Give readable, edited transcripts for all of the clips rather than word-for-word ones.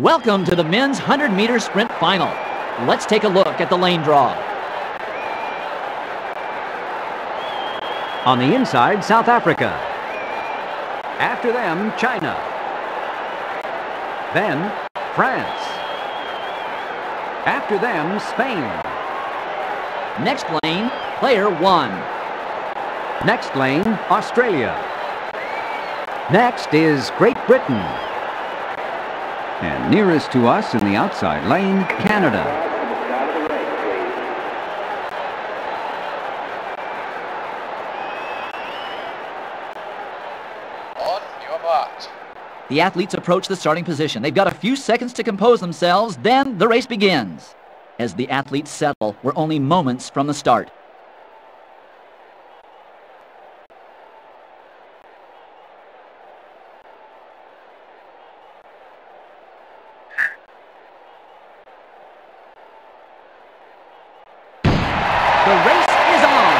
Welcome to the men's 100-meter sprint final. Let's take a look at the lane draw. On the inside, South Africa. After them, China. Then, France. After them, Spain. Next lane, player 1. Next lane, Australia. Next is Great Britain. And nearest to us in the outside lane, Canada. On your marks. The athletes approach the starting position. They've got a few seconds to compose themselves, then the race begins. As the athletes settle, we're only moments from the start. The race is on.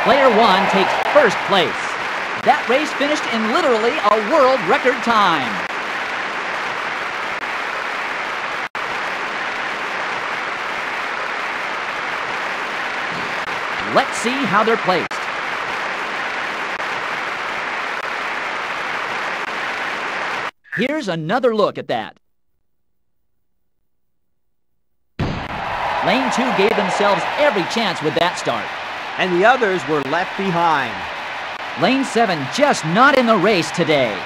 Player 1 takes first place. That race finished in literally a world record time. Let's see how they're placed. Here's another look at that. Lane 2 gave themselves every chance with that start. And the others were left behind. Lane 7 just not in the race today.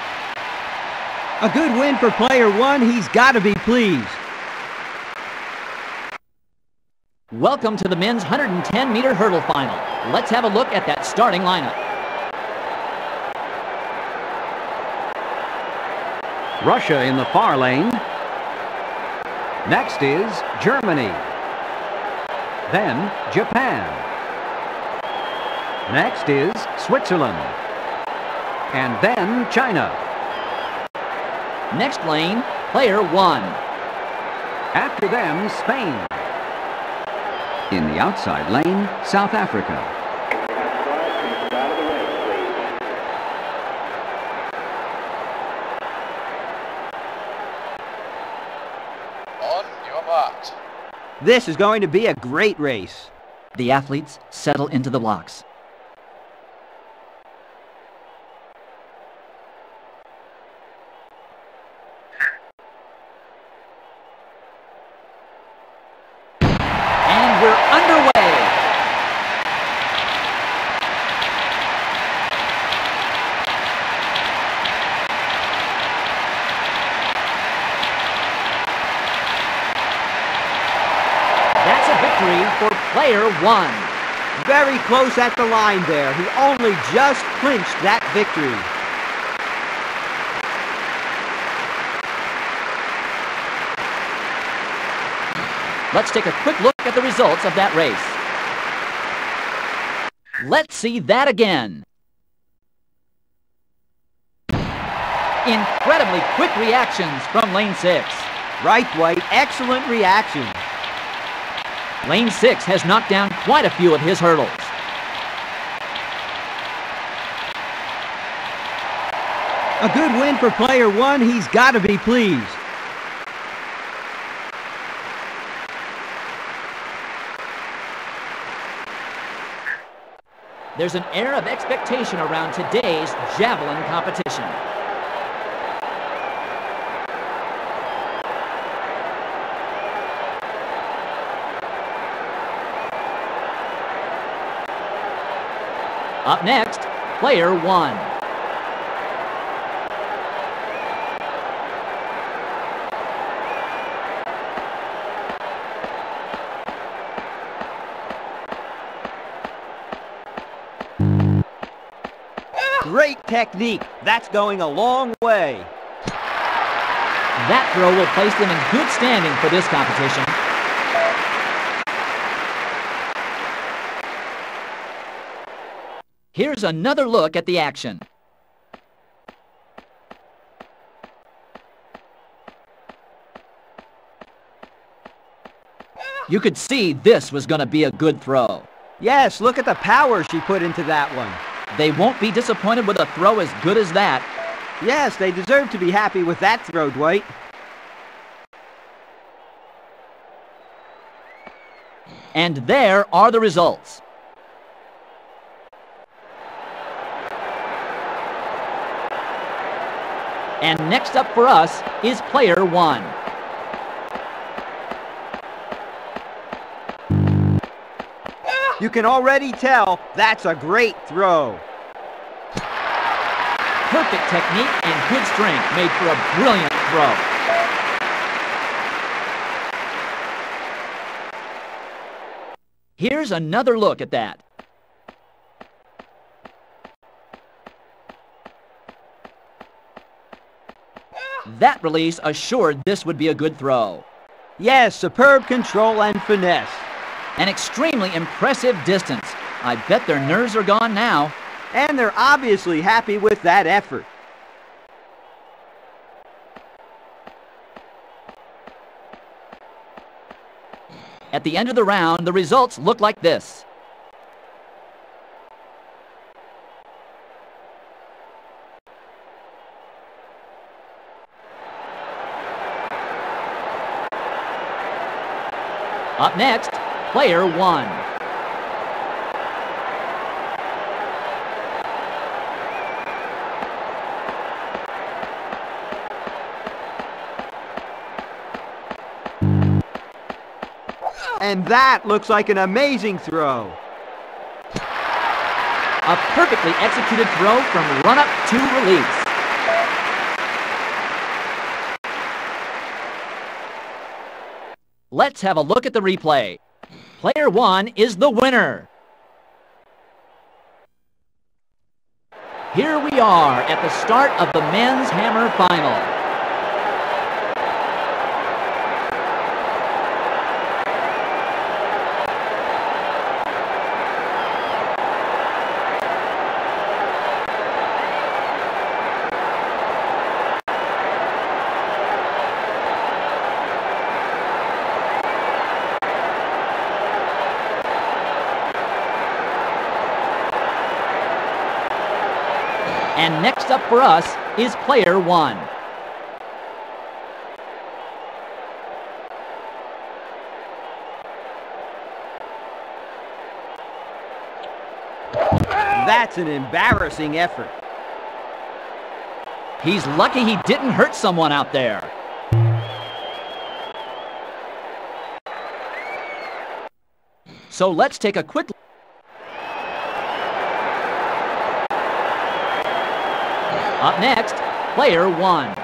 A good win for player 1. He's got to be pleased. Welcome to the men's 110-meter hurdle final. Let's have a look at that starting lineup. Russia in the far lane. Next is Germany. Then Japan. Next is Switzerland. And then China. Next lane, player 1. After them, Spain. In the outside lane, South Africa. On your marks. This is going to be a great race. The athletes settle into the blocks. And we're underway. That's a victory for player 1. Very close at the line there. He only just clinched that victory. Let's take a quick look at the results of that race. Let's see that again. Incredibly quick reactions from lane 6. Right, White. Excellent reaction. Lane 6 has knocked down quite a few of his hurdles. A good win for player 1. He's got to be pleased. There's an air of expectation around today's javelin competition. Up next, player 1. Great technique. That's going a long way. That throw will place them in good standing for this competition. Here's another look at the action. You could see this was going to be a good throw. Yes, look at the power she put into that one. They won't be disappointed with a throw as good as that. Yes, they deserve to be happy with that throw, Dwight. And there are the results. And next up for us is player 1. You can already tell that's a great throw. Perfect technique and good strength made for a brilliant throw. Here's another look at that. That release assured this would be a good throw. Yes, superb control and finesse. An extremely impressive distance. I bet their nerves are gone now. And they're obviously happy with that effort. At the end of the round, the results look like this. Up next, player 1. And that looks like an amazing throw. A perfectly executed throw from run-up to release. Let's have a look at the replay. Player 1 is the winner. Here we are at the start of the men's hammer final. And next up for us is player 1. That's an embarrassing effort. He's lucky he didn't hurt someone out there. So let's take a quick look. Up next, player 1.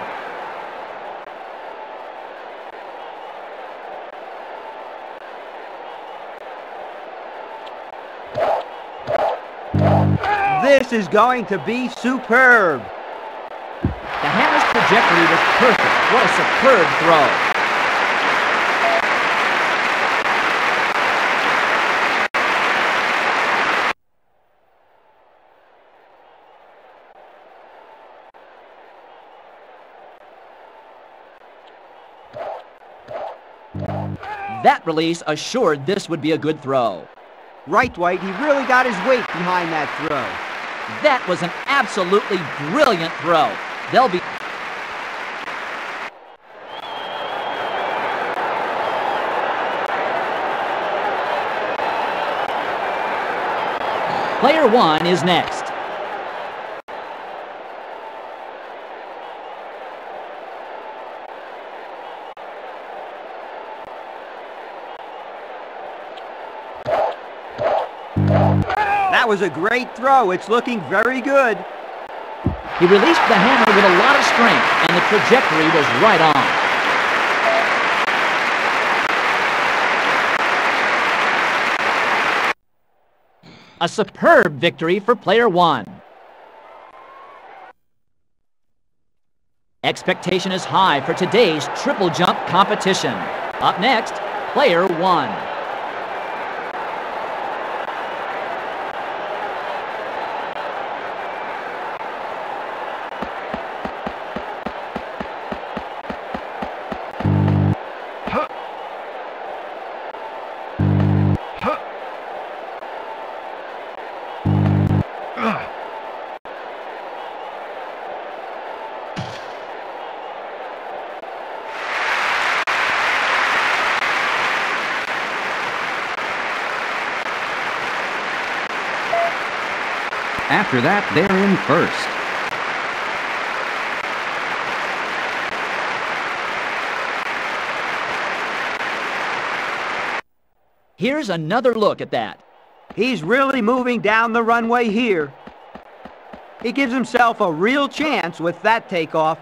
This is going to be superb. The hammer's trajectory was perfect. What a superb throw. That release assured this would be a good throw. Right, Dwight, he really got his weight behind that throw. That was an absolutely brilliant throw. They'll be... Player 1 is next. That was a great throw. It's looking very good. He released the hammer with a lot of strength, and the trajectory was right on. A superb victory for player 1. Expectation is high for today's triple jump competition. Up next, player 1. After that, they're in first. Here's another look at that. He's really moving down the runway here. He gives himself a real chance with that takeoff.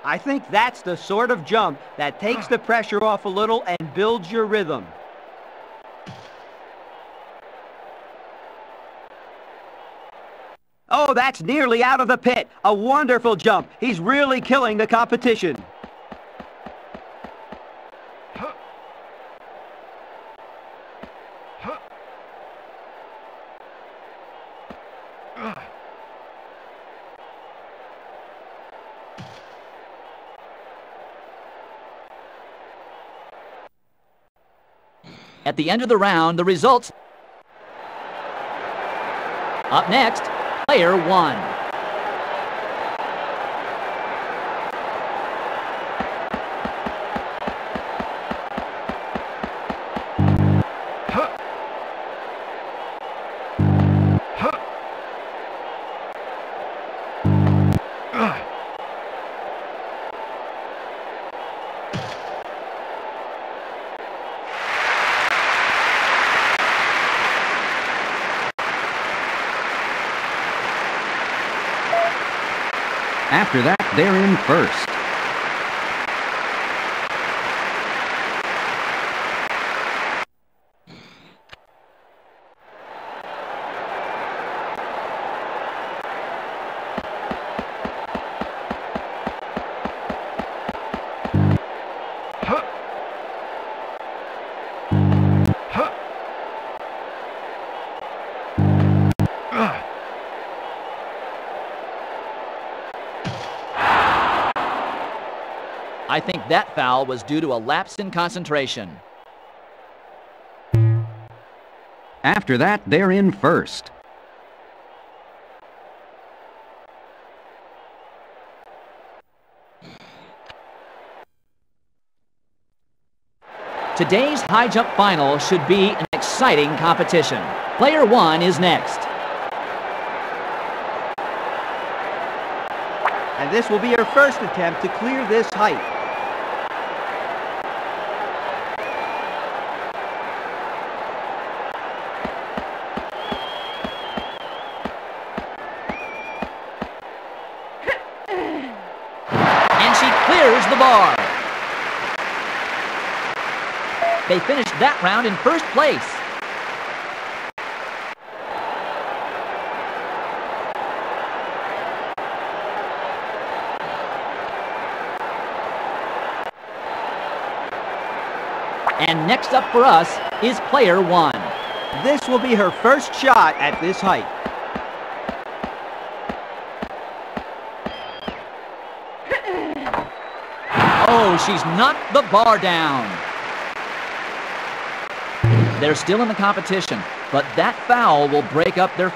I think that's the sort of jump that takes the pressure off a little and builds your rhythm. Oh, that's nearly out of the pit. A wonderful jump. He's really killing the competition. At the end of the round, the results. Up next, player 1. After that, they're in first. I think that foul was due to a lapse in concentration. After that, they're in first. Today's high jump final should be an exciting competition. Player 1 is next. And this will be her first attempt to clear this height. And she clears the bar. They finished that round in first place. And next up for us is player 1. This will be her first shot at this height. Oh, she's knocked the bar down. They're still in the competition, but that foul will break up their...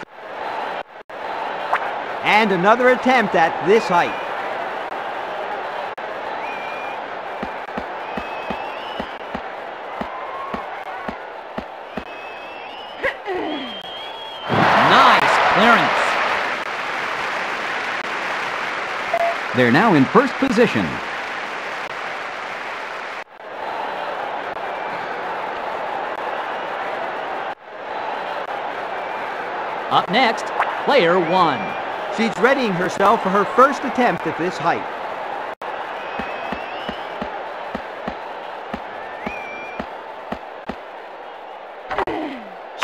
And another attempt at this height. Nice clearance. They're now in first position. Up next, player 1. She's readying herself for her first attempt at this height.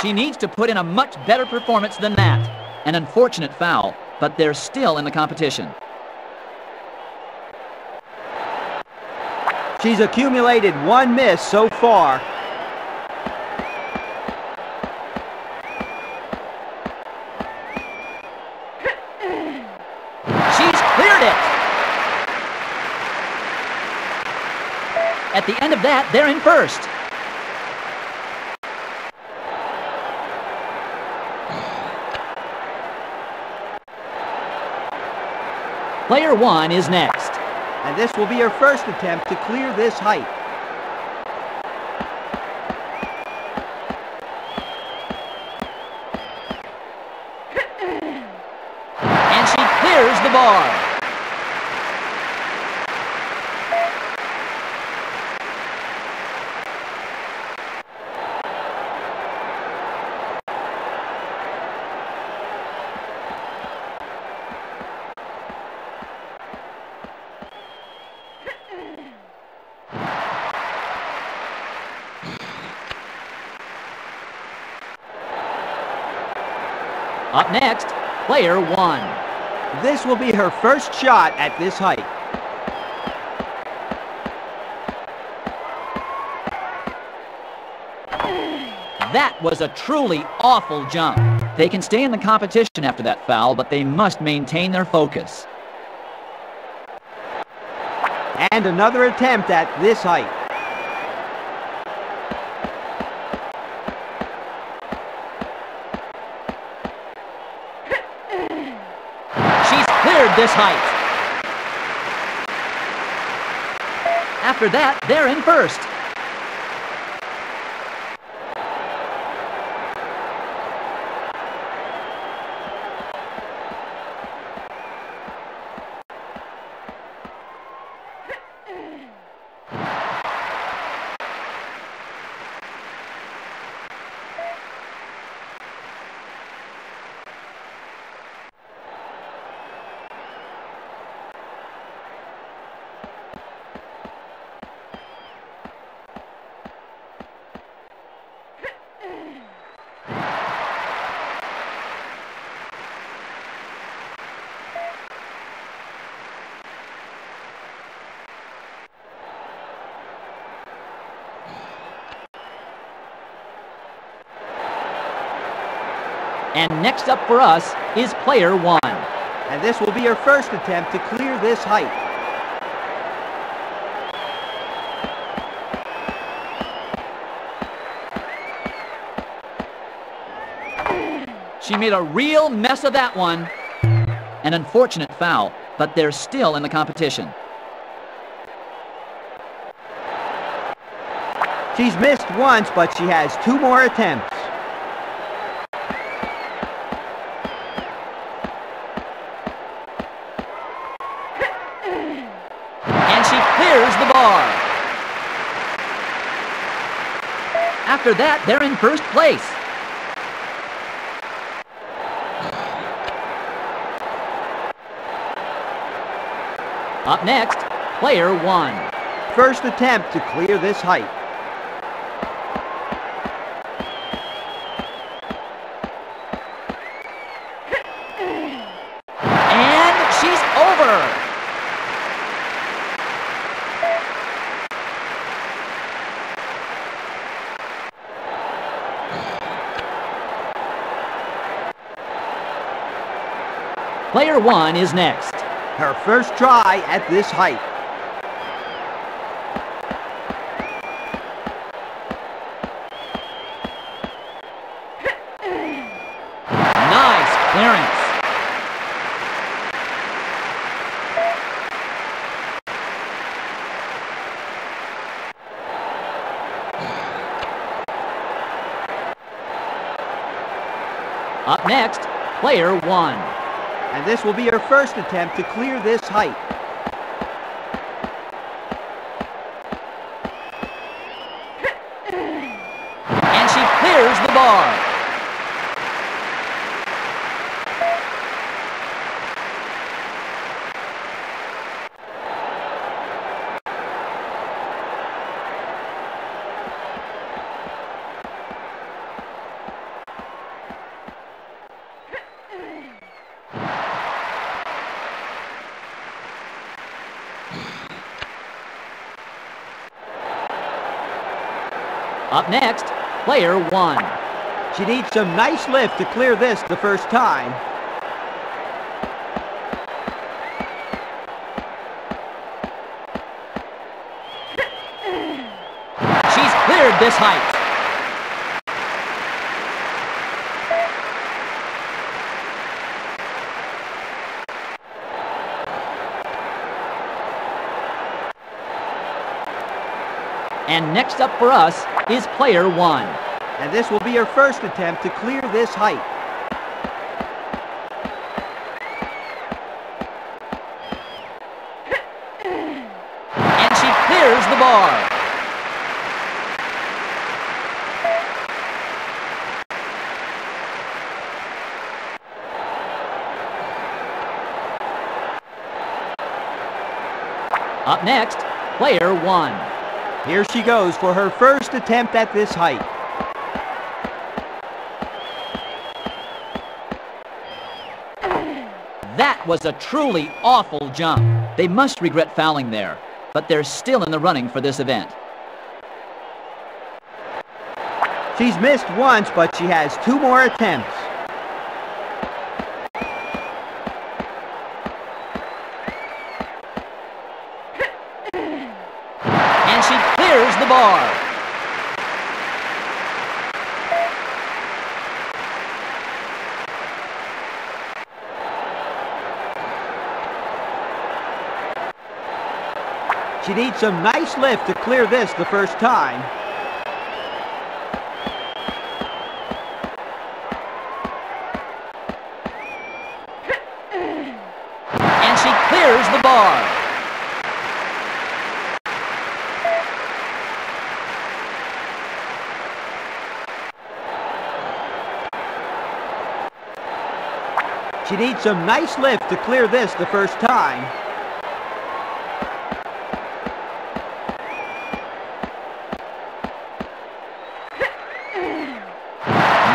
She needs to put in a much better performance than that. An unfortunate foul, but they're still in the competition. She's accumulated one miss so far. She's cleared it! At the end of that, they're in first. Player 1 is next. And this will be her first attempt to clear this height. Up next, player 1. This will be her first shot at this height. That was a truly awful jump. They can stay in the competition after that foul, but they must maintain their focus. And another attempt at this height. She's cleared this height. After that, they're in first. And next up for us is player 1. And this will be her first attempt to clear this height. She made a real mess of that one. An unfortunate foul, but they're still in the competition. She's missed once, but she has 2 more attempts. Clears the bar. After that, they're in first place. Up next, player 1. First attempt to clear this height. And she's over. Player 1 is next. Her first try at this height. Nice clearance. Up next, player 1. And this will be her first attempt to clear this height. And she clears the bar. Up next, player 1. She needs some nice lift to clear this the first time. She's cleared this height. And next up for us is player 1. And this will be her first attempt to clear this height. And she clears the bar. Up next, player 1. Here she goes for her first attempt at this height. That was a truly awful jump. They must regret fouling there, but they're still in the running for this event. She's missed once, but she has 2 more attempts. And she clears the bar. She needs some nice lift to clear this the first time. And she clears the bar. She needs some nice lift to clear this the first time.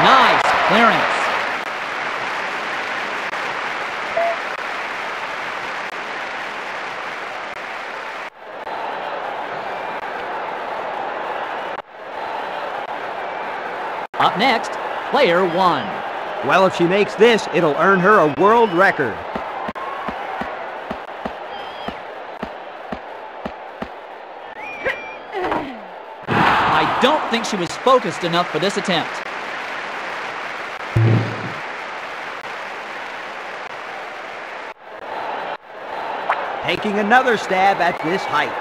Nice clearance. Up next, player 1. Well, if she makes this, it'll earn her a world record. I don't think she was focused enough for this attempt. Taking another stab at this height.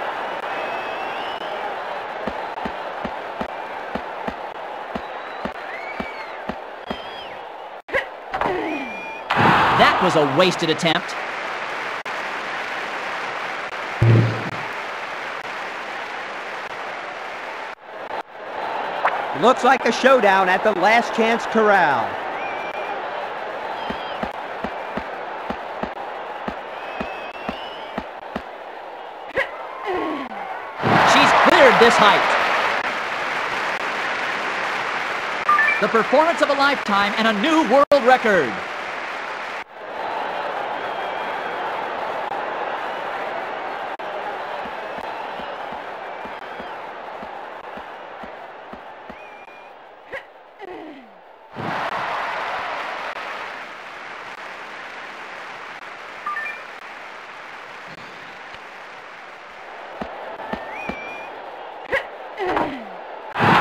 That was a wasted attempt. Looks like a showdown at the last chance corral. She's cleared this height. The performance of a lifetime and a new world record.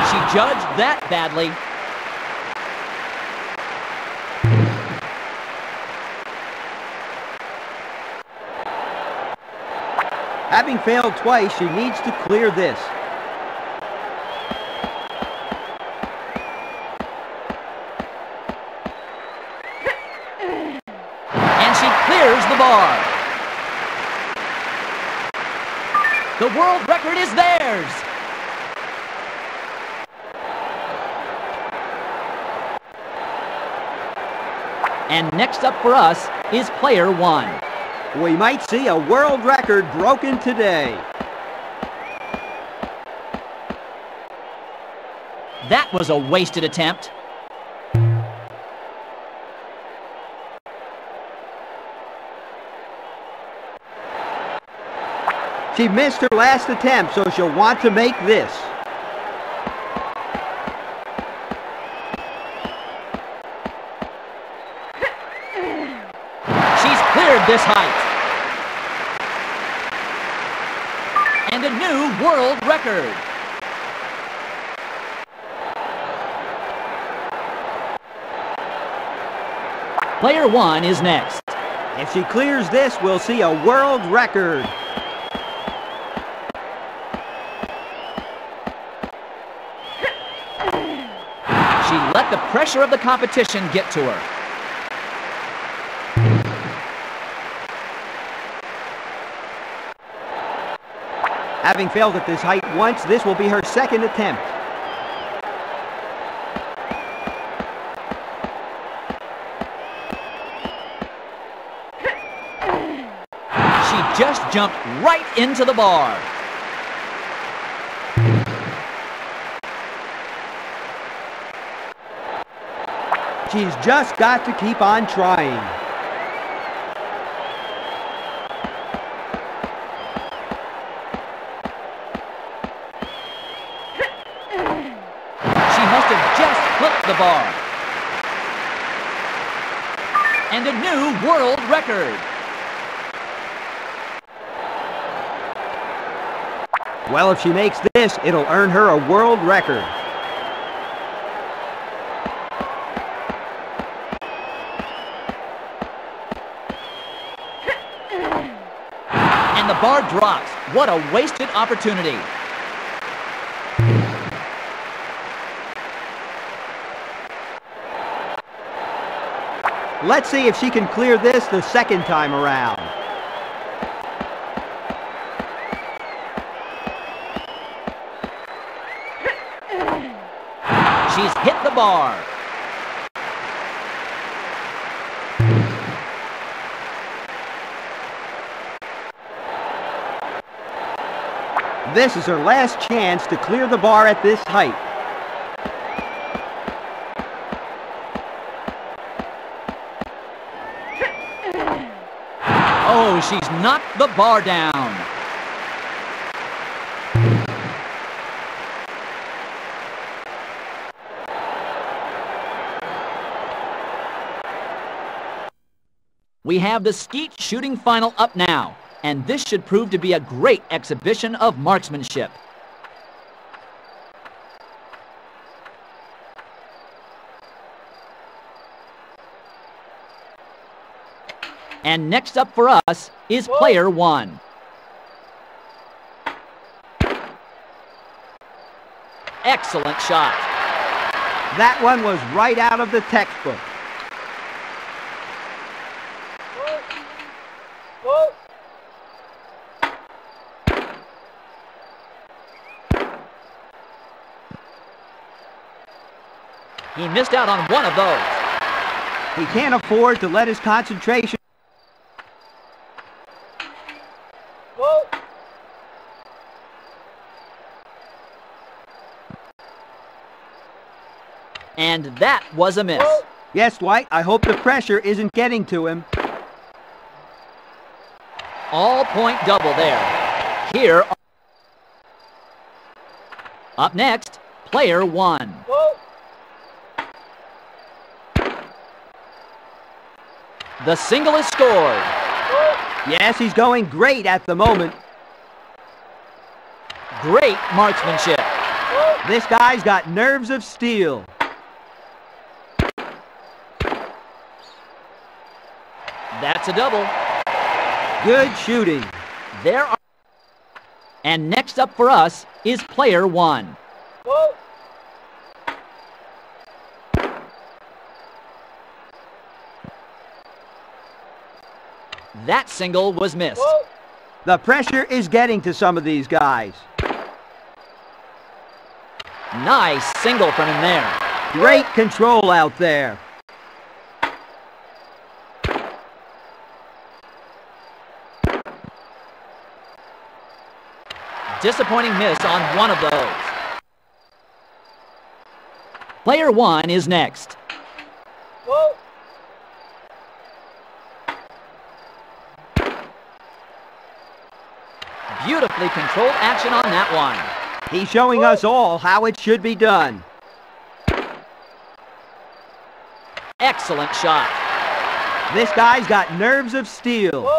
She judged that badly. Having failed twice, she needs to clear this. And she clears the bar. The world record is theirs. And next up for us is player 1. We might see a world record broken today. That was a wasted attempt. She missed her last attempt, so she'll want to make this. She's cleared this height. And a new world record. Player 1 is next. If she clears this, we'll see a world record. She let the pressure of the competition get to her. Having failed at this height once, this will be her second attempt. She just jumped right into the bar. She's just got to keep on trying. flipped the bar. And a new world record. Well, if she makes this, it'll earn her a world record. And the bar drops. What a wasted opportunity. Let's see if she can clear this the second time around. She's hit the bar. This is her last chance to clear the bar at this height. Oh, she's knocked the bar down. We have the skeet shooting final up now, and this should prove to be a great exhibition of marksmanship. And next up for us is player one. Excellent shot. That one was right out of the textbook. He missed out on one of those. He can't afford to let his concentration. And that was a miss. Yes, Dwight, I hope the pressure isn't getting to him. All-point double there. Here. Up next, player one. The single is scored. Yes, he's going great at the moment. Great marksmanship. This guy's got nerves of steel. That's a double. Good shooting. There are. And next up for us is player one. That single was missed. The pressure is getting to some of these guys. Nice single from him there. Great control out there. Disappointing miss on one of those. Player one is next. Beautifully controlled action on that one. He's showing us all how it should be done. Excellent shot. This guy's got nerves of steel.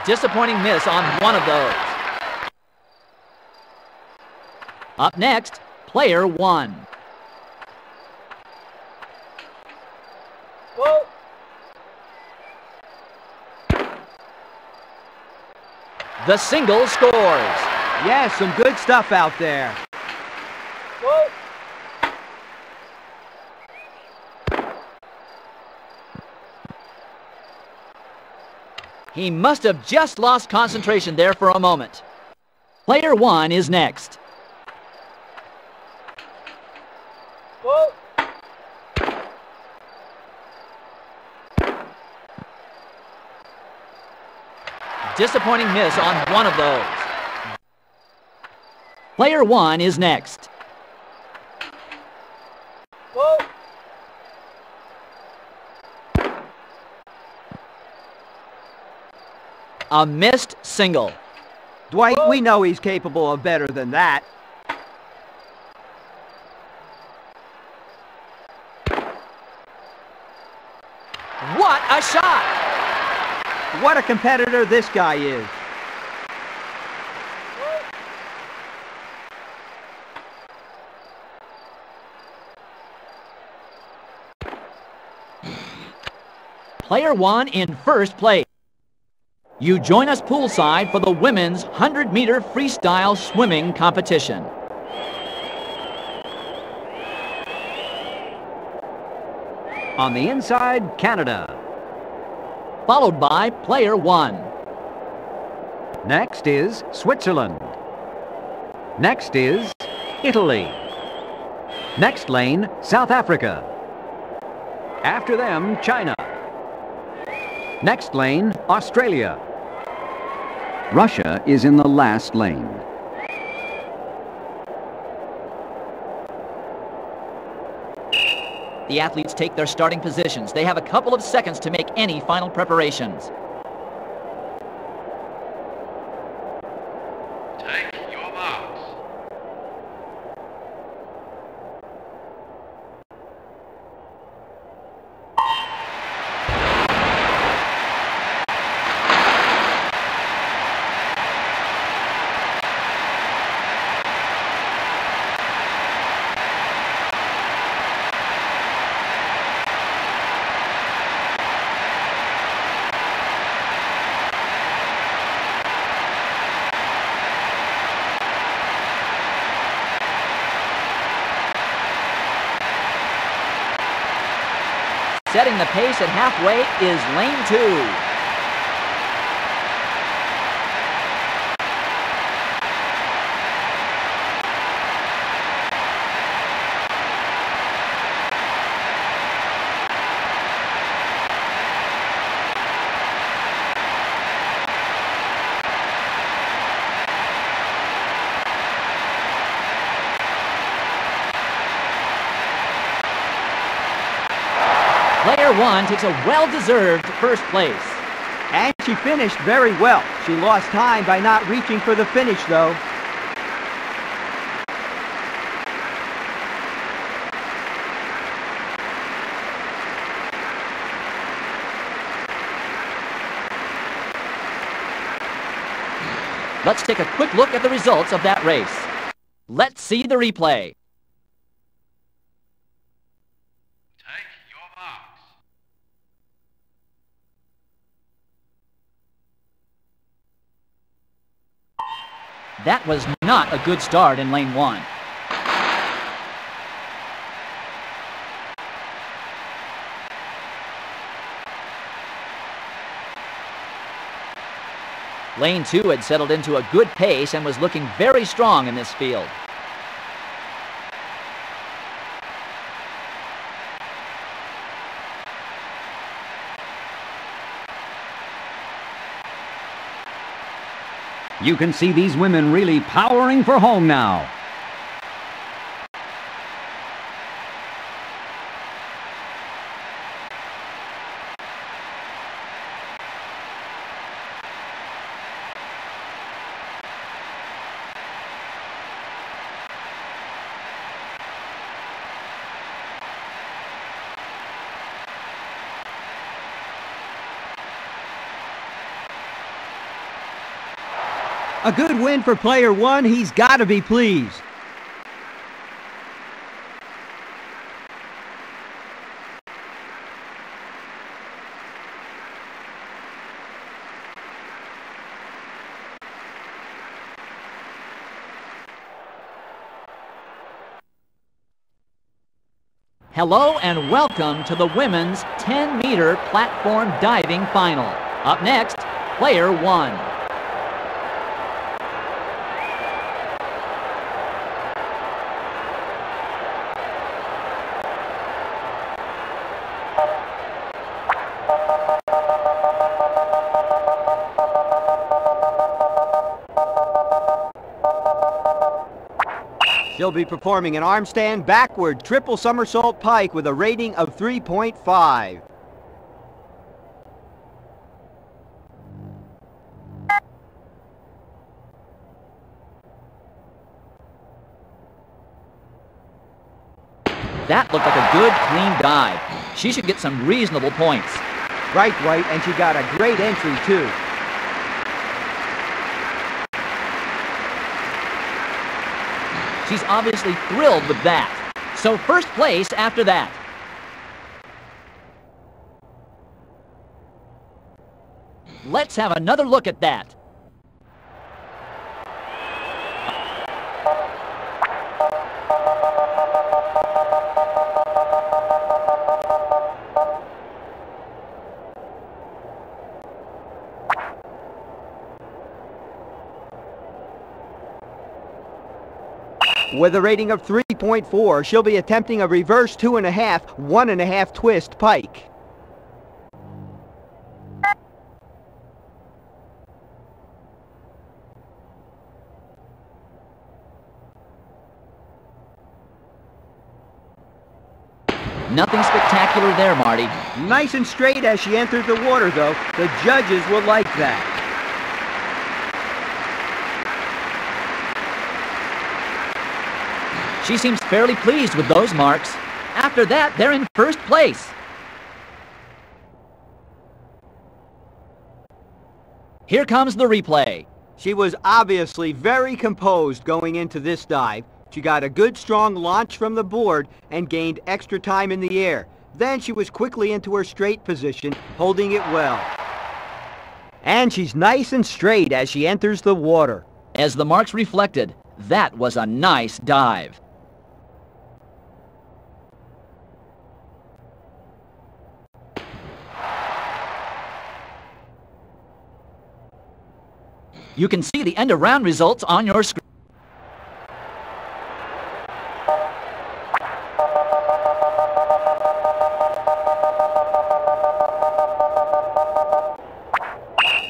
Disappointing miss on one of those. Up next, player one. The single scores. Yes, some good stuff out there. He must have just lost concentration there for a moment. Player one is next. Disappointing miss on one of those. Player one is next. A missed single. Dwight, we know he's capable of better than that. What a shot! What a competitor this guy is. Player 1 in first place. You join us poolside for the women's 100-meter freestyle swimming competition. On the inside, Canada. Followed by player 1. Next is Switzerland. Next is Italy. Next lane, South Africa. After them, China. Next lane, Australia. Russia is in the last lane. The athletes take their starting positions. They have a couple of seconds to make any final preparations. Take your marks. Setting the pace at halfway is lane 2. Player 1 takes a well-deserved first place. And she finished very well. She lost time by not reaching for the finish, though. Let's take a quick look at the results of that race. Let's see the replay. Take your marks. That was not a good start in lane 1. Lane 2 had settled into a good pace and was looking very strong in this field. You can see these women really powering for home now. A good win for player 1. He's got to be pleased. Hello and welcome to the women's 10-meter platform diving final. Up next, player 1. She'll be performing an arm stand backward triple somersault pike with a rating of 3.5. That looked like a good, clean dive. She should get some reasonable points. Right, White, and she got a great entry, too. She's obviously thrilled with that. So first place after that. Let's have another look at that. With a rating of 3.4, she'll be attempting a reverse 2.5, 1.5 twist pike. Nothing spectacular there, Marty. Nice and straight as she entered the water, though. The judges will like that. She seems fairly pleased with those marks. After that, they're in first place. Here comes the replay. She was obviously very composed going into this dive. She got a good strong launch from the board and gained extra time in the air. Then she was quickly into her straight position, holding it well. And she's nice and straight as she enters the water. As the marks reflected, that was a nice dive. You can see the end of round results on your screen.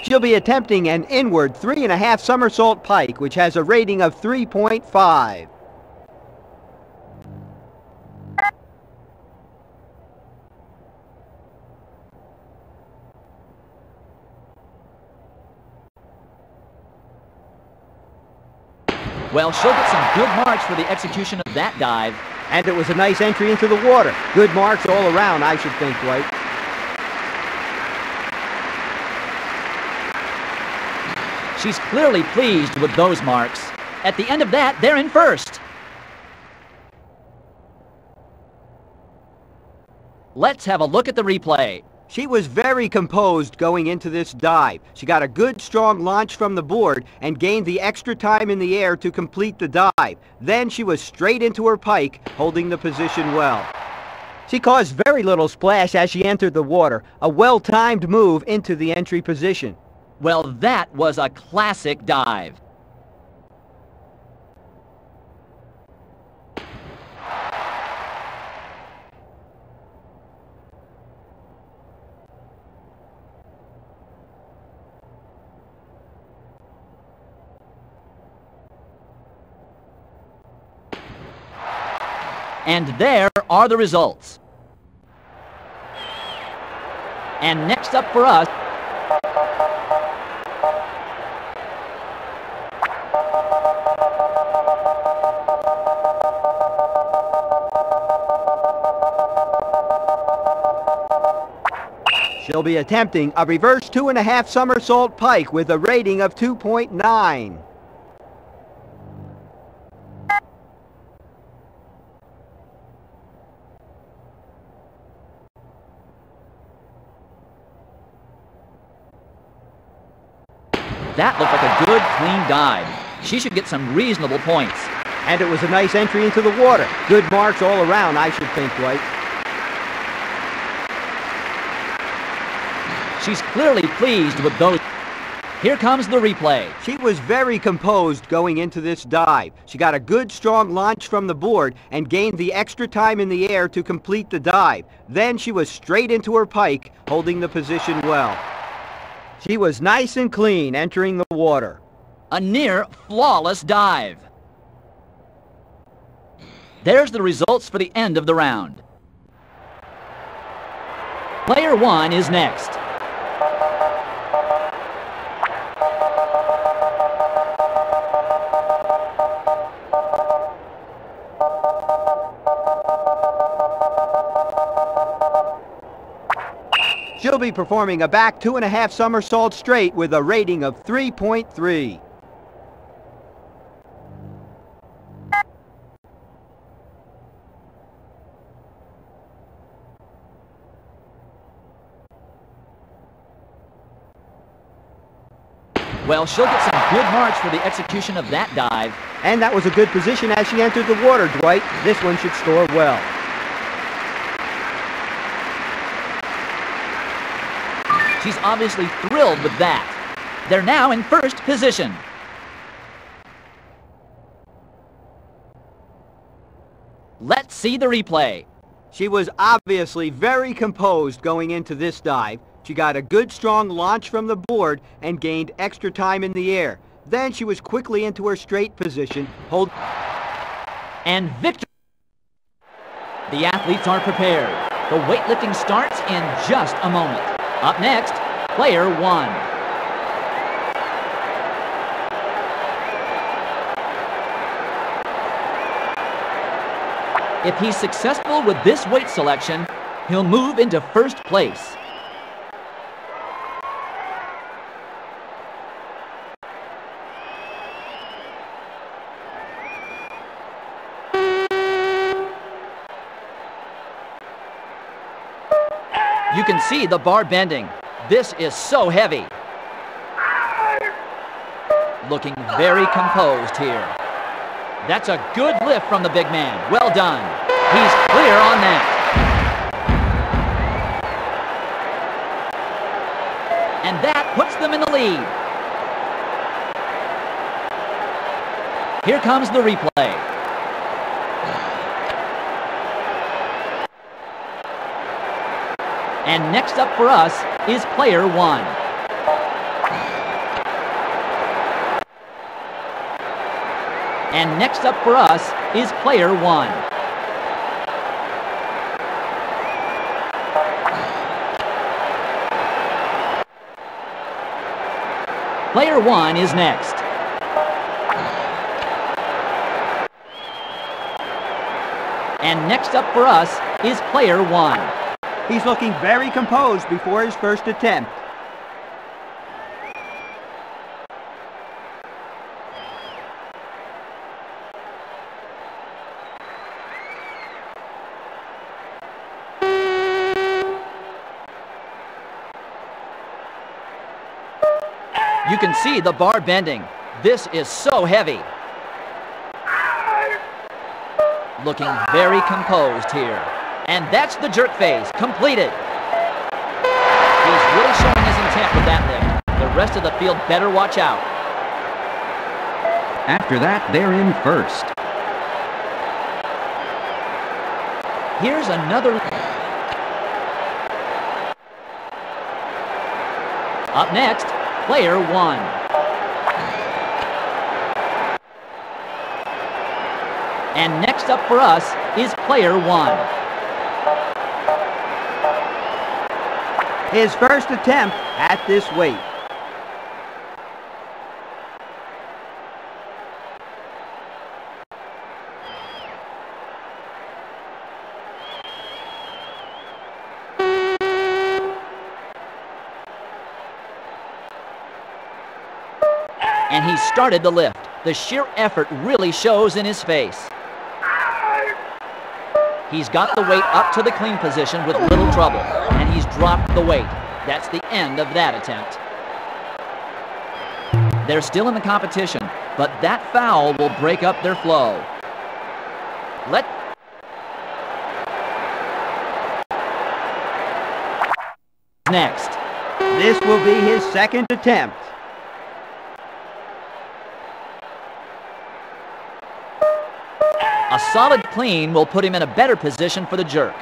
She'll be attempting an inward 3.5 somersault pike, which has a rating of 3.5. Well, she'll get some good marks for the execution of that dive. And it was a nice entry into the water. Good marks all around, I should think, Dwight. She's clearly pleased with those marks. At the end of that, they're in first. Let's have a look at the replay. She was very composed going into this dive. She got a good strong launch from the board and gained the extra time in the air to complete the dive. Then she was straight into her pike, holding the position well. She caused very little splash as she entered the water, a well-timed move into the entry position. Well, that was a classic dive. And there are the results. And next up for us, she'll be attempting a reverse 2.5 somersault pike with a rating of 2.9. that looked like a good, clean dive. She should get some reasonable points. And it was a nice entry into the water. Good marks all around, I should think, Dwight. She's clearly pleased with those. Here comes the replay. She was very composed going into this dive. She got a good strong launch from the board and gained the extra time in the air to complete the dive. Then she was straight into her pike, holding the position well. She was nice and clean entering the water. A near flawless dive. There's the results for the end of the round. Player 1 is next. She'll be performing a back 2.5 somersaults straight with a rating of 3.3. Well, she'll get some good marks for the execution of that dive. And that was a good position as she entered the water, Dwight. This one should score well. She's obviously thrilled with that. They're now in first position. Let's see the replay. She was obviously very composed going into this dive. She got a good strong launch from the board and gained extra time in the air. Then she was quickly into her straight position. And victory! The athletes are prepared. The weightlifting starts in just a moment. Up next, player 1. If he's successful with this weight selection, he'll move into first place. You can see the bar bending. This is so heavy. Looking very composed here. That's a good lift from the big man. Well done. He's clear on that. And that puts them in the lead. Here comes the replay. And next up for us is player 1. And next up for us is player 1. Player 1 is next. And next up for us is player 1. He's looking very composed before his first attempt. You can see the bar bending. This is so heavy. Looking very composed here. And that's the jerk phase, completed. He's really showing his intent with that lift. The rest of the field better watch out. After that, they're in first. Here's another. Up next, player 1. And next up for us is player 1. His first attempt at this weight. And he started the lift. The sheer effort really shows in his face. He's got the weight up to the clean position with little trouble, and he's dropped the weight. That's the end of that attempt. They're still in the competition, but that foul will break up their flow. Next. This will be his second attempt. A solid clean will put him in a better position for the jerk.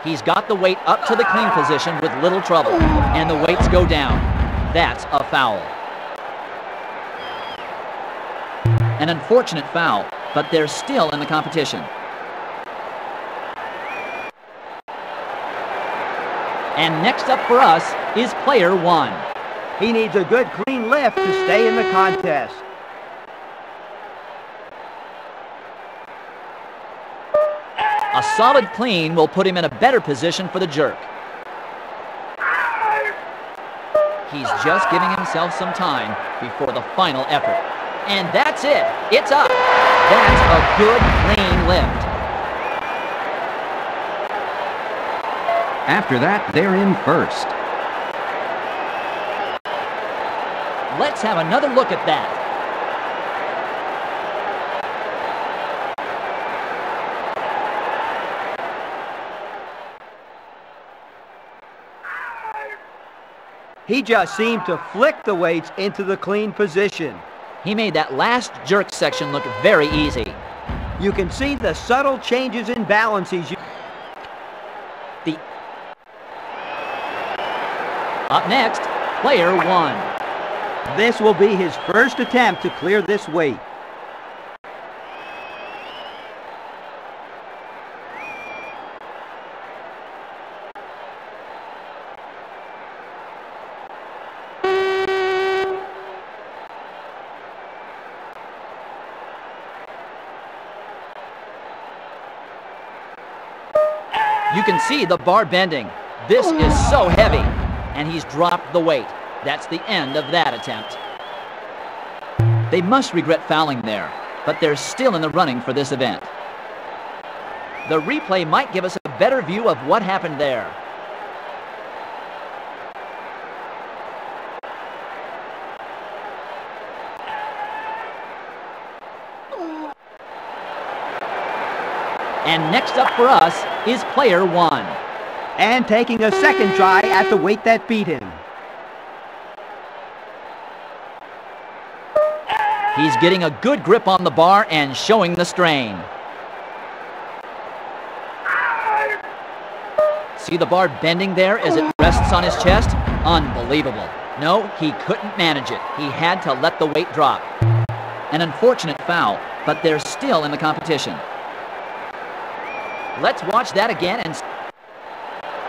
He's got the weight up to the clean position with little trouble, and the weights go down. That's a foul. An unfortunate foul, but they're still in the competition. And next up for us is player 1. He needs a good clean lift to stay in the contest. A solid clean will put him in a better position for the jerk. He's just giving himself some time before the final effort. And that's it. It's up. That's a good, clean lift. After that, they're in first. Let's have another look at that. He just seemed to flick the weights into the clean position. He made that last jerk section look very easy. You can see the subtle changes in balance he's using. Up next, player 1. This will be his first attempt to clear this weight. You can see the bar bending. This is so heavy, and he's dropped the weight. That's the end of that attempt. They must regret fouling there, but they're still in the running for this event. The replay might give us a better view of what happened there. And next up for us is player 1. And taking a second try at the weight that beat him. He's getting a good grip on the bar and showing the strain. See the bar bending there as it rests on his chest? Unbelievable. No, he couldn't manage it. He had to let the weight drop. An unfortunate foul, but they're still in the competition. Let's watch that again and...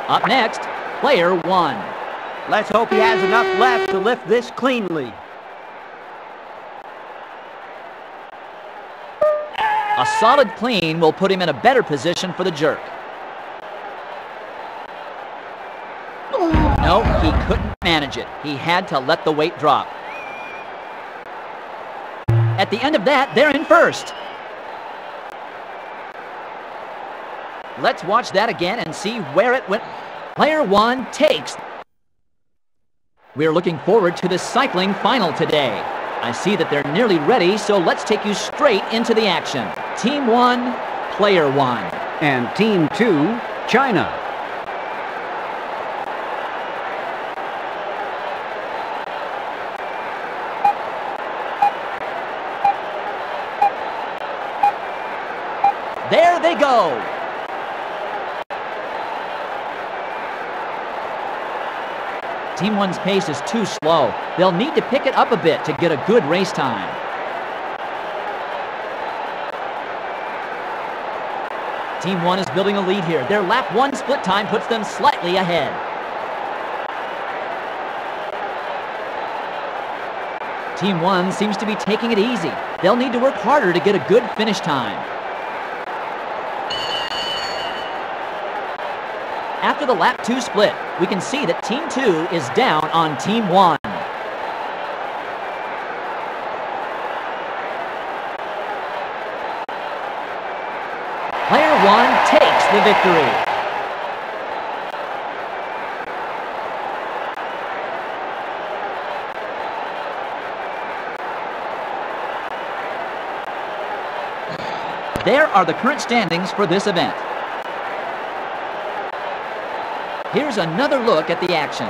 Up next, player 1. Let's hope he has enough left to lift this cleanly. A solid clean will put him in a better position for the jerk. No, he couldn't manage it. He had to let the weight drop. At the end of that, they're in first. Let's watch that again and see where it went. Player 1 takes. We're looking forward to this cycling final today. I see that they're nearly ready, so let's take you straight into the action. Team 1, player 1. And Team 2, China. There they go. Team 1's pace is too slow. They'll need to pick it up a bit to get a good race time. Team 1 is building a lead here. Their lap 1 split time puts them slightly ahead. Team 1 seems to be taking it easy. They'll need to work harder to get a good finish time. After the lap 2 split, we can see that Team 2 is down on Team 1. Player 1 takes the victory. There are the current standings for this event. Here's another look at the action.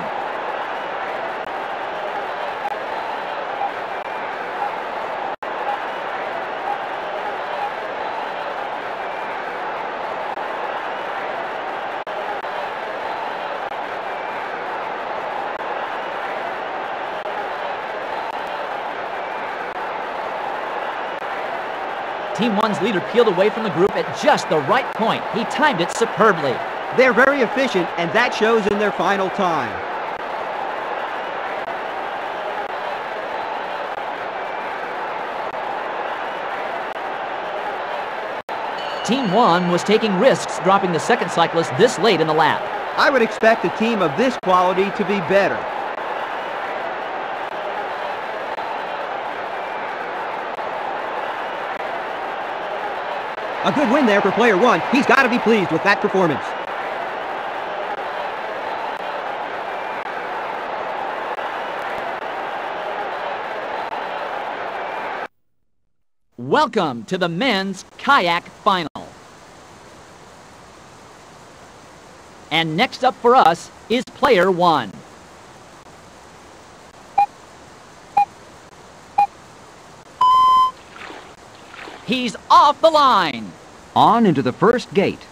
Team 1's leader peeled away from the group at just the right point. He timed it superbly. They're very efficient, and that shows in their final time. Team 1 was taking risks dropping the second cyclist this late in the lap. I would expect a team of this quality to be better. A good win there for player 1. He's got to be pleased with that performance. Welcome to the men's kayak final. And next up for us is player 1. He's off the line. On into the first gate.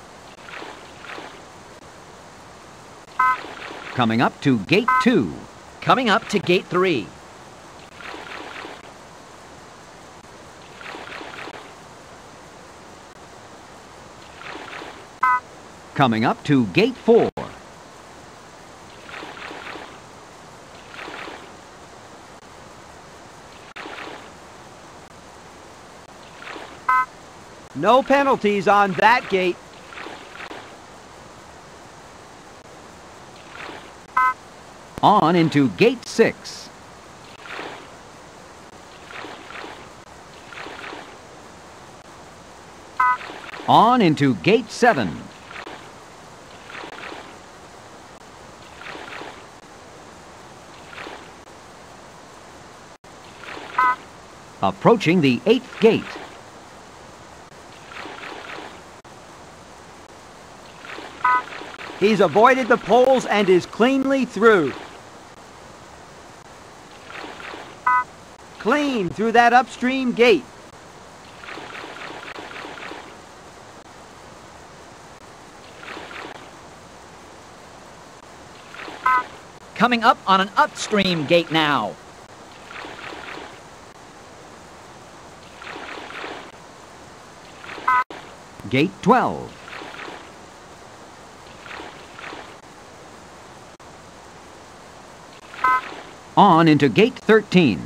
Coming up to gate 2. Coming up to gate 3. Coming up to gate 4. No penalties on that gate. On into gate 6. On into gate 7. Approaching the 8th gate. He's avoided the poles and is cleanly through. Clean through that upstream gate. Coming up on an upstream gate now. Gate 12. On into gate 13.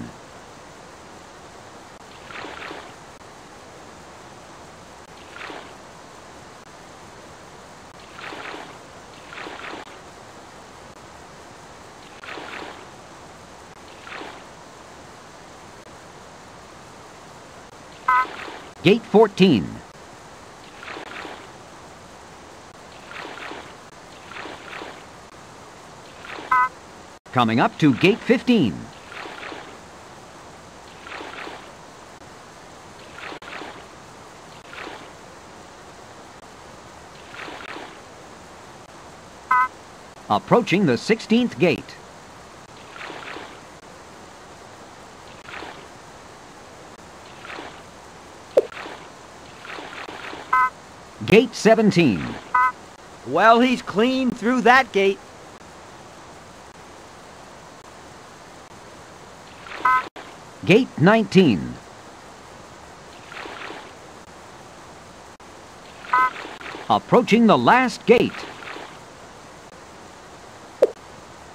Gate 14. Coming up to gate 15. Approaching the 16th gate. Gate 17. Well, he's clean through that gate. Gate 19. Approaching the last gate.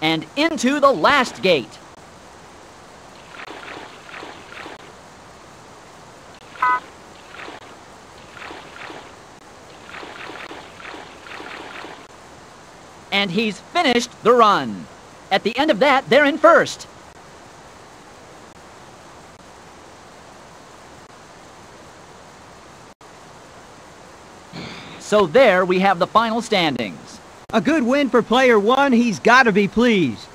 And into the last gate. And he's finished the run. At the end of that, they're in first. So there we have the final standings. A good win for player 1. He's got to be pleased.